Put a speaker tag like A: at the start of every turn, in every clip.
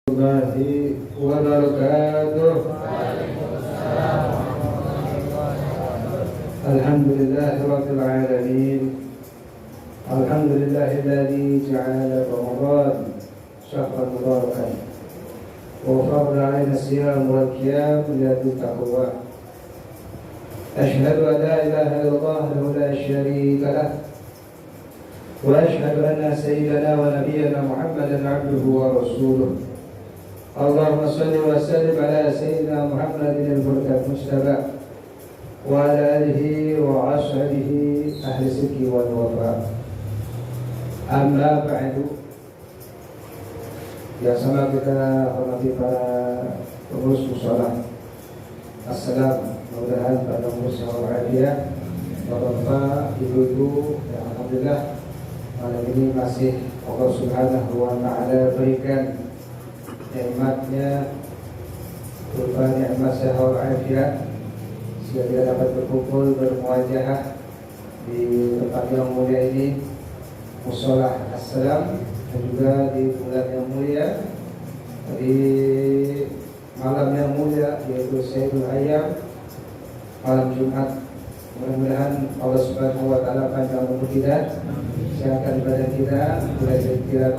A: الله وبركاته. الحمد لله رب العالمين. الحمد لله الذي جعل رمضان شهرا مباركا وفرض علينا الصيام والقيام للتقوى. أشهد أن لا إله إلا الله وحده لا شريك له، وأشهد أن سيدنا ونبينا محمدا عبده ورسوله. اللهم صل وسلم على سيدنا محمد المجتبى وعلى آله وأصحابه أهل الصدق والوفاء. أما بعد، yang sama kita hormati para pengurus mushola. Assalam, mudah-mudahan pada pengurus yang berbahagia, bapak-bapak, ibu-ibu, ya alhamdulillah malam ini masih Allah Subhanahu wa Ta'ala berikan nikmatnya berupa nikmat sehat walafiat sehingga kita dapat berkumpul bermuajahah di tempat yang mulia ini, mushola Assalam, dan juga di bulan yang mulia, di malam yang mulia yaitu Sayyidul Ayyam, malam Jumat. Mudah-mudahan Allah Subhanahu wa Ta'ala panjang umur kita, sehatkan badan kita, belajar kita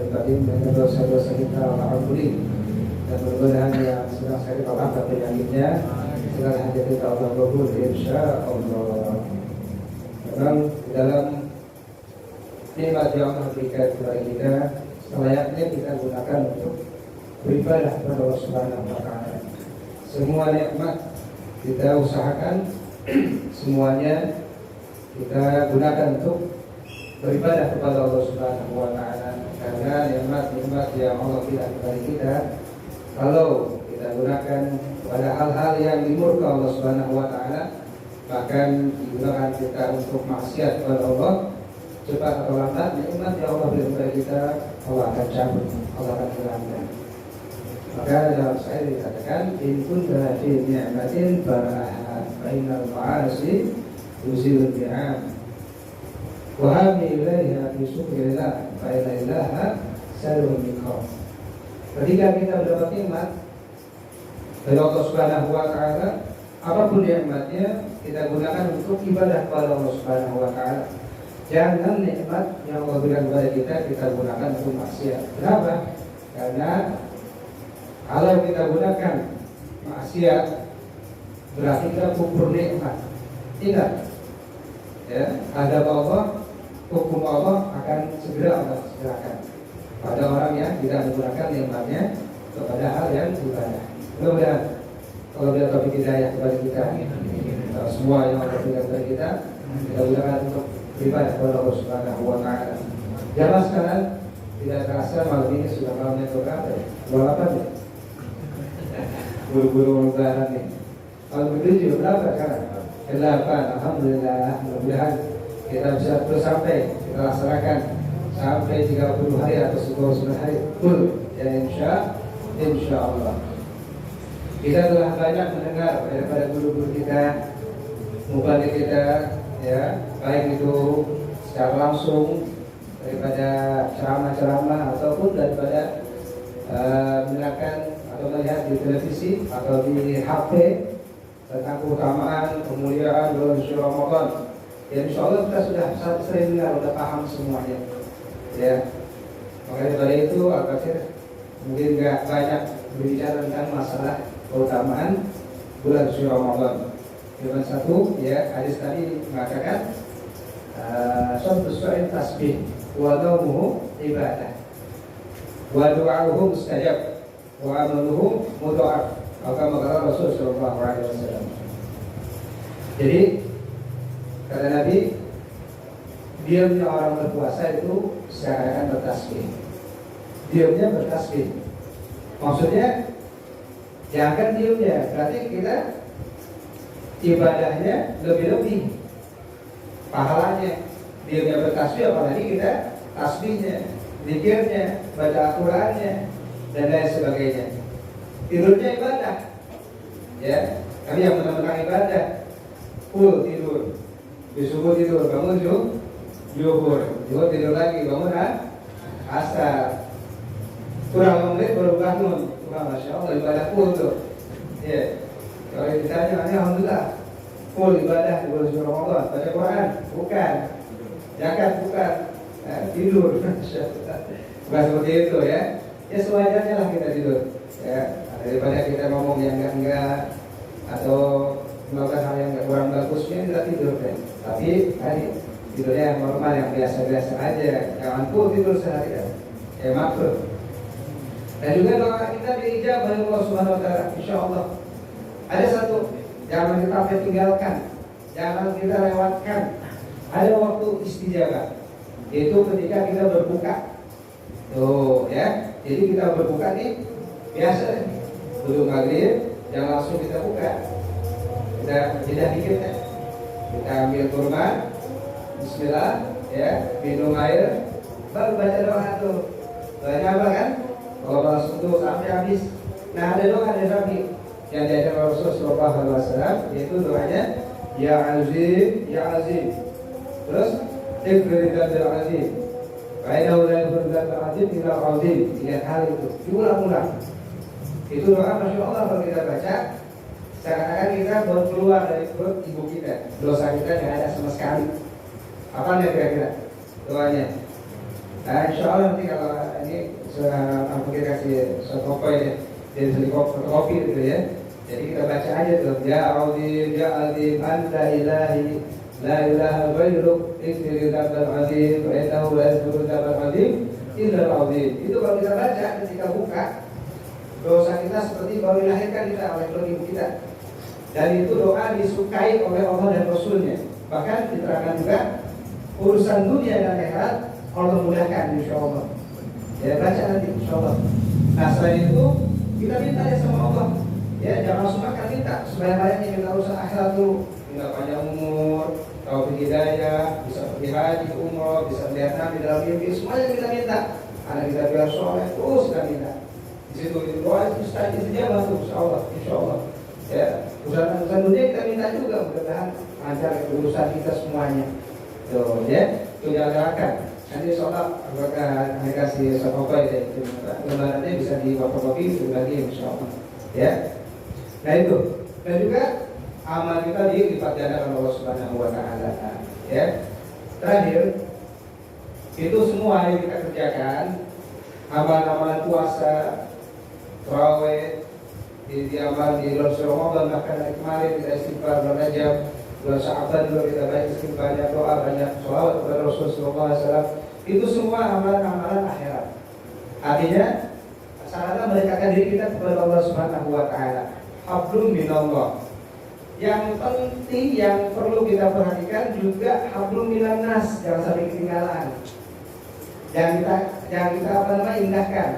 A: tadi dengan dosa-dosa kita alhamdulillah, dan mudah-mudahan yang sedang sakit Allah penyakitnya segala hajat kita Allah kabul insyaallah. Memang dalam nikmat yang Allah berikan kepada kita, selayaknya kita gunakan untuk beribadah kepada Allah Subhanahu wa Ta'ala. Semua nikmat kita usahakan semuanya kita gunakan untuk beribadah kepada Allah Subhanahu wa Ta'ala, karena nikmat-nikmat yang Allah berikan kepada kita, kalau kita gunakan pada hal-hal yang dimurka Allah Subhanahu wa Ta'ala, bahkan digunakan kita untuk maksiat kepada Allah, cepat atau lambat nikmat yang Allah berikan kepada kita Allah akan cabut, Allah akan hilangkan. Maka dalam saya dikatakan in kunta fi ni'matin faraha fa innal ma'asi yuzilul bi'am wa hami ilaiha fi syukrillah fa inna ilaha salun mikram. Ketika kita mendapat nikmat dari Allah Subhanahu wa Ta'ala, apapun nikmatnya kita gunakan untuk ibadah kepada Allah Subhanahu wa Ta'ala. Jangan nikmat yang Allah berikan kepada kita gunakan untuk maksiat. Kenapa? Karena kalau kita gunakan maksiat berarti kita kufur nikmat. Ingat, ya, adab Allah, hukum Allah akan segera Allah segerakan pada orang yang tidak menggunakan nikmatnya kepada hal yang ibadah. Mudah-mudahan kalau dia taufik hidayah kepada kita, semua yang Allah berikan kepada kita gunakan untuk beribadah kepada Allah Subhanahu wa Ta'ala. Jamaah sekalian, tidak terasa malam ini sudah malamnya berapa ya? 28 ya? Buru-buru lebaran nih. Kalau begitu juga berapa sekarang? 8. Alhamdulillah. Mudah-mudahan kita bisa terus sampai kita laksanakan sampai 30 hari atau 29 hari full. Ya insya Allah. Kita telah banyak mendengar daripada guru-guru kita, mubalik kita, ya, baik itu secara langsung daripada ceramah-ceramah ataupun daripada mendengarkan atau melihat di televisi atau di HP tentang keutamaan kemuliaan bulan suci Ramadan. Ya insya Allah kita sudah sering dengar, sudah paham semuanya. Ya, makanya dari itu Al-Qasir mungkin nggak banyak berbicara tentang masalah keutamaan bulan suci Ramadan. Cuma satu, ya, hadis tadi mengatakan suatu suai tasbih wa naumuhu ibadah wa du'a'uhu mustajab wa amaluhu mudha'af. Maka Rasul sallallahu alaihi wasallam. Jadi kata Nabi, diamnya orang berpuasa itu seakan bertasbih. Diamnya bertasbih. Maksudnya jangan diamnya, berarti kita ibadahnya lebih-lebih pahalanya. Diamnya bertasbih, apalagi kita tasbihnya, zikirnya, baca Al-Qur'annya dan lain sebagainya. Tidurnya ibadah, ya. Tapi yang benar-benar ibadah, full tidur, di subuh tidur, bangun zuhur tidur lagi, bangun asar, kurang 5 menit baru bangun. Wah, Masya Allah, ibadah full tuh. Ya, kalau ditanya, alhamdulillah full ibadah di bulan suci Ramadan. Baca Quran? Bukan. Zakat? Bukan. Tidur. Bukan seperti itu ya. Ya sewajarnya lah kita tidur. Ya, daripada kita ngomong yang enggak atau melakukan hal yang kurang bagusnya kita tidur kan. Tapi tadi tidurnya yang normal, yang biasa-biasa aja. Jangan full tidur seharian. Ya makruh. Dan juga doa kita diijabah oleh Allah Subhanahu wa taala, insyaallah. Ada satu jangan kita tinggalkan, jangan kita lewatkan. Ada waktu istijabah, yaitu ketika kita berbuka. Tuh ya. Jadi kita berbuka nih biasa dulu maghrib, jangan langsung kita buka. Kita jeda dikit ya. Kita ambil kurma, bismillah, ya, minum air, baru baca doa tuh. Doanya apa kan? Kalau langsung tuh sampai habis. Nah ada doa dari Nabi yang diajarkan Rasulullah Shallallahu Alaihi Wasallam, yaitu doanya Ya Azim, Ya Azim. Terus Ikhrijatul Azim. Bainahu la yurdatul azim illa azim. 3 kali itu diulang-ulang. Itu doa Masya Allah kalau kita baca seakan-akan kita baru keluar dari perut ibu kita, dosa kita tidak ada sama sekali. Apa nih kira-kira doanya? Nah, insya Allah nanti kalau ini aku kasih fotokopi ya, jadi fotokopi gitu ya. Jadi kita baca aja tuh, Ya Azim, Ya Azim, Anta Ilahi, La ilaha ghairuk, Ikhfir dzambal azim, wa innahu la yaghfiru dzambal azim illa al-azim. Itu kalau kita baca ketika buka, dosa kita seperti baru dilahirkan kita oleh ibu kita. Dan itu doa disukai oleh Allah dan Rasulnya. Bahkan diterangkan juga urusan dunia dan akhirat Allah mudahkan insyaallah. Ya baca nanti insyaallah. Nah selain itu kita minta ya sama Allah. Ya jangan langsung makan, minta sebanyak-banyaknya, minta urusan akhirat dulu. Minta panjang umur, taufik hidayah, bisa pergi haji, umroh, bisa melihat Nabi dalam mimpi, semuanya kita minta. Anak kita biar soleh, terus kita minta. Di situ doa itu mustajab dijawab tuh, insyaallah. Ya, urusan dunia kita minta juga, mudah-mudahan lancar urusan kita semuanya. Tuh, ya, itu jangan. Nanti insyaallah akan kasih sokoy deh, gambarannya bisa di fotokopi itu lagi insyaallah. Ya, nah itu. Dan juga amal kita dilipat gandakan Allah Subhanahu wa taala. Ya. Terakhir, itu semua yang kita kerjakan, amalan-amalan puasa, tarawih, di amal di bulan Ramadan, bahkan hari kemarin kita istighfar bulan Rajab, bulan Sya'ban juga kita banyak istighfar, banyak doa, banyak sholawat kepada Rasulullah sallallahu alaihi wasallam. Itu semua amalan-amalan akhirat. Artinya sarana mendekatkan diri kita kepada Allah Subhanahu wa taala. Hablum minallah. Yang penting yang perlu kita perhatikan juga hablum minan nas, jangan sampai ketinggalan. Jangan kita indahkan.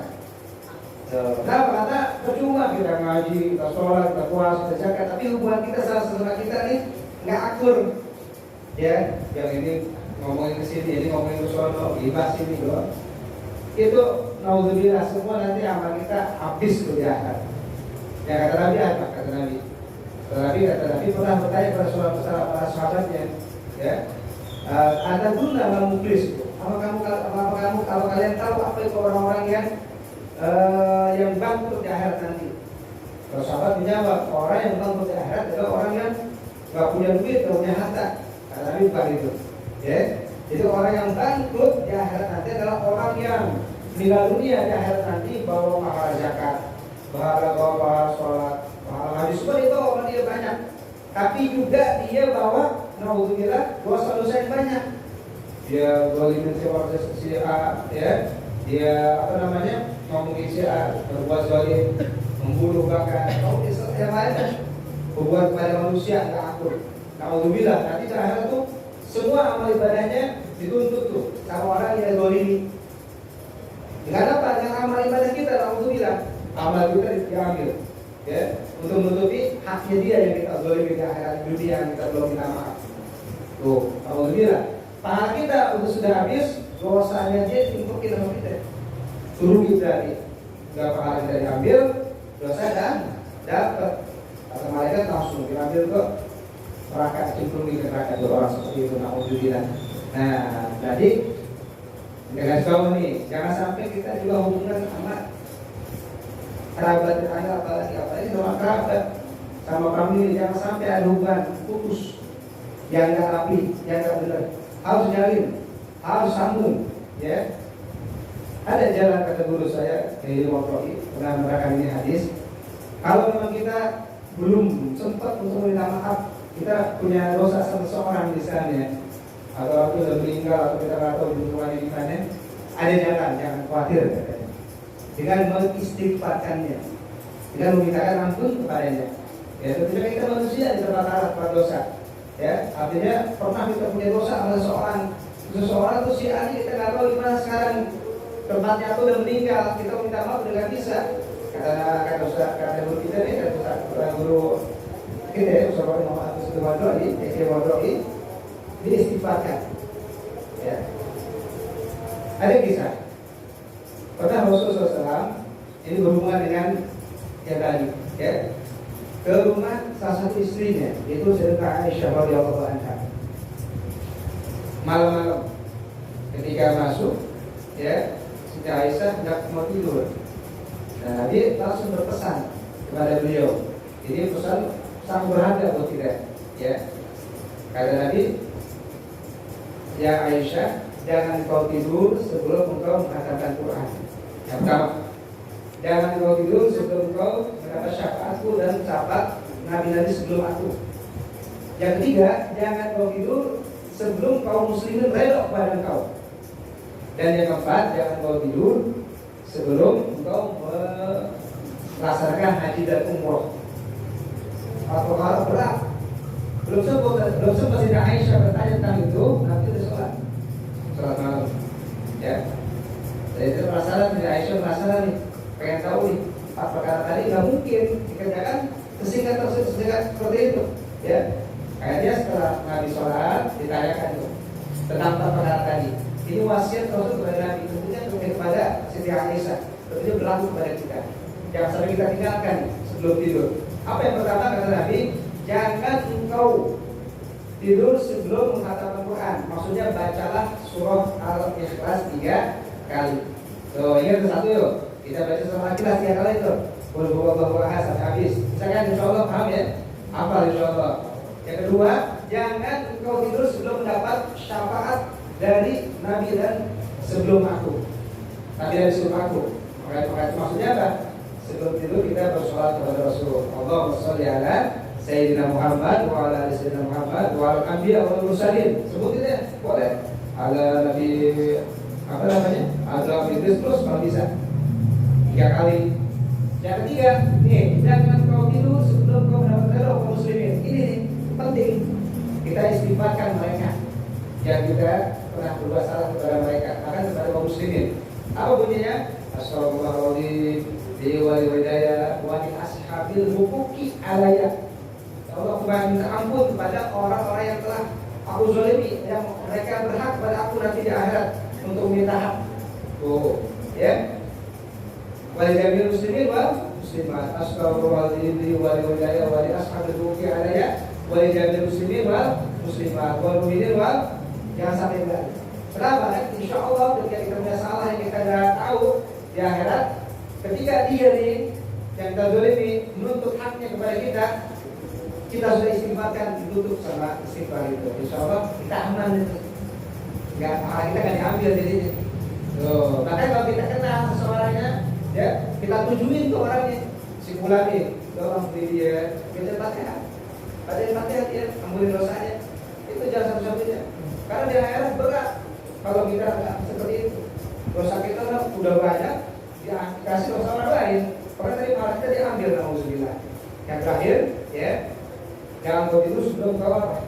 A: Kenapa? Karena percuma kita ngaji, kita sholat, kita puasa, kita zakat, tapi hubungan kita sama kita nih nggak akur. Ya, yang ini ngomongin ke sini, ini ngomongin ke sono, ibas ini doang. Itu naudzubillah, semua nanti amal kita habis tuh di akhir. Ya kata Nabi apa? Kata Nabi pernah bertanya kepada para sahabatnya, ya, ada dulu nama muklis itu. Kalau kalian tahu apa itu orang-orang yang bangkrut di akhirat nanti? Kalau sahabat menjawab, orang yang bangkrut di akhirat adalah orang yang nggak punya duit, nggak punya harta. Kata Nabi bukan itu. Ya, jadi orang yang bangkrut di akhirat nanti adalah orang yang meninggal dunia di akhirat nanti bawa pahala zakat, bawa sholat, hadis semua itu orang dia banyak, tapi juga dia bawa naudzubillah dosa-dosa yang banyak. Dia zalimin si A, ya, dia ngomongin si A, berbuat zalim, membunuh bahkan, yang lain, berbuat kepada manusia nggak akur. Naudzubillah, nanti terakhir tuh semua amal ibadahnya dituntut tuh sama orang yang zalimi. Dengan apa? Dengan amal ibadah kita, naudzubillah, amal kita diambil. Ya, untuk menutupi haknya dia yang kita zalimi di akhirat dunia yang kita belum minta maaf. Tuh, alhamdulillah. Pahala kita untuk sudah habis, dosanya dia ditumpukin sama kita. Suruh kita nih, nggak pahala kita diambil, dosa dan dapat. Kata malaikat langsung diambil ke neraka, cemplung di neraka. Dua orang seperti itu, alhamdulillah. Nah, jadi kita kasih tahu nih, jangan sampai kita juga hubungan sama kerabat tetangga, apalagi sama kerabat, sama famili, jangan sampai ada hubungan putus yang nggak rapi, yang nggak benar. Harus jalin, harus sambung, ya. Ada jalan, kata guru saya di Wakroi, pernah menerangkan ini hadis. Kalau memang kita belum sempat untuk minta maaf, kita punya dosa sama seseorang misalnya, atau aku sudah meninggal, atau kita nggak tahu hubungannya di mana, ada jalan, jangan khawatir katanya. Dengan mengistighfarkannya, dengan memintakan ampun kepadanya. Ya, tentunya kita manusia di tempat dosa. Ya, artinya pernah kita punya dosa sama seseorang tuh si Ali, kita nggak tahu di mana sekarang tempatnya, aku udah meninggal, kita minta maaf dengan bisa. Kata Ustaz, kata guru kita nih, kata Ustaz guru kita ya, Ustaz Muhammad Wadoi, Wadoi, diistighfarkan. Ya, ada kisah. Pernah Rasulullah SAW ini berhubungan dengan yang tadi, ya, ke rumah salah satu istrinya, yaitu Sayyidatuna Aisyah radhiyallahu anha. Malam-malam ketika masuk, ya, Siti Aisyah hendak mau tidur. Nah, Nabi langsung berpesan kepada beliau. Ini pesan sangat berharga buat kita, ya. Kata Nabi, ya Aisyah, jangan kau tidur sebelum engkau mengatakan Quran. Yang pertama, jangan kau tidur sebelum kau mendapat syafaatku dan syafaat nabi-nabi sebelum aku. Yang ketiga, jangan kau tidur sebelum kaum muslimin redha kepada engkau. Dan yang keempat, jangan kau tidur sebelum engkau melaksanakan haji dan umroh. Kalau berat, belum sempat Siti Aisyah bertanya tentang itu, Nabi sudah sholat malam, ya. Jadi itu penasaran, Siti Aisyah penasaran nih, pengen tahu nih, 4 perkara tadi nggak mungkin dikerjakan sesingkat seperti itu, ya. Kayak dia setelah Nabi sholat ditanyakan itu tentang 4 perkara tadi. Ini wasiat Rasul kepada Nabi, tentunya kepada Siti Aisyah, tentunya berlaku kepada kita. Jangan sampai kita tinggalkan sebelum tidur. Apa yang pertama kata Nabi? Jangan engkau tidur sebelum menghatamkan Quran. Maksudnya bacalah surah Al-Ikhlas 3 kali. So, ingat satu yuk. Kita baca surah Al-Ikhlas 3 kali itu. Qul huwallahu ahad sampai habis. Misalkan insyaallah paham ya? Hafal insyaallah. Yang kedua, jangan engkau tidur sebelum mendapat syafaat dari Nabi dan sebelum aku. Nabi dan sebelum aku. Maka maksudnya apa? Sebelum tidur kita bersolat kepada Rasul. Allahumma sholli ala Sayyidina Muhammad wa ala ali Sayyidina Muhammad wa ala anbiya wal mursalin. Sebut itu ya, boleh. Ala Nabi apa namanya? Ala Idris terus kalau bisa 3 kali. Yang ketiga, nih, jangan kau tidur sebelum kau mendapat redha kaum muslimin. Ini nih, penting. Kita istighfarkan mereka yang kita pernah berbuat salah kepada mereka, bahkan kepada kaum muslimin. Apa bunyinya? Assalamualaikum wali wadaya wa min ashabil huquqi alayya. Ya Allah, aku minta ampun kepada orang-orang yang telah aku zalimi, yang mereka berhak pada aku nanti di akhirat untuk minta hak. Tuh, ya. Wali jamil muslimin wal muslimat. Astagfirullahaladzim wali wadaya wa min ashabil huquqi alayya. Wali jamil muslimin wal muslimat wal mu'minin wal, jangan sampai enggak. Kenapa? Insya Allah ketika kita punya salah yang kita tidak tahu di akhirat, ketika dia nih yang terzalimi menuntut haknya kepada kita sudah istighfarkan, ditutup sama istighfar itu. Insya Allah kita aman itu. Kita nggak diambil jadi. Makanya kalau kita kenal seseorangnya, ya kita tujuin tuh orangnya, si fulan nih, orang beli dia, kita Fatihah, Fatihah dia, ampunin dosanya. Itu jangan satu-satunya. Karena di akhirat berat kalau kita nggak seperti itu. Dosa kita udah banyak, dikasih dosa orang lain. Karena tadi malah kita diambil alhamdulillah. Yang terakhir, ya, jangan kau tidur sebelum kau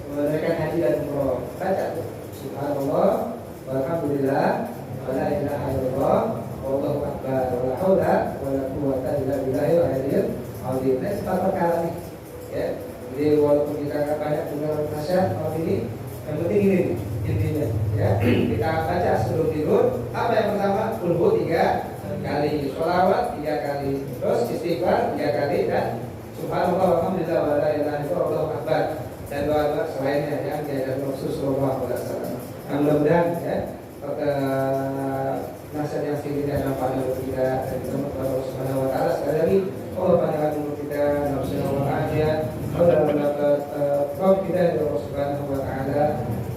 A: menunaikan haji dan umroh. Baca tuh, subhanallah, walhamdulillah, wala ilaha illallah, wallahu akbar, wala haula wala quwwata illa billahil aliyyil azim. Ini 4 perkara nih, ya. Jadi walaupun kita nggak banyak dengar nasihat kalau ini, yang penting ini intinya, ya. Kita baca sebelum tidur. Apa yang pertama? Kulhu 3 kali, sholawat 3 kali, terus istighfar 3 kali, dan subhanallah walhamdulillah wala ilaha illallah wallahu akbar, dan doa-doa selainnya yang diajarkan Rasul sallallahu alaihi wasallam. Mudah-mudahan ya nasihat yang sedikit dan manfaatnya bagi kita, dan kita berdoa kepada Allah Subhanahu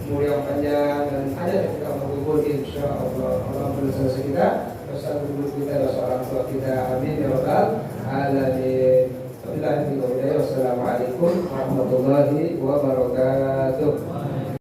A: umur yang panjang dan ada yang kita mengumpul insya Allah. Allah bersama kita, bersama guru kita, bersama orang tua kita. Amin ya rabbal alamin. Wassalamualaikum warahmatullahi wabarakatuh.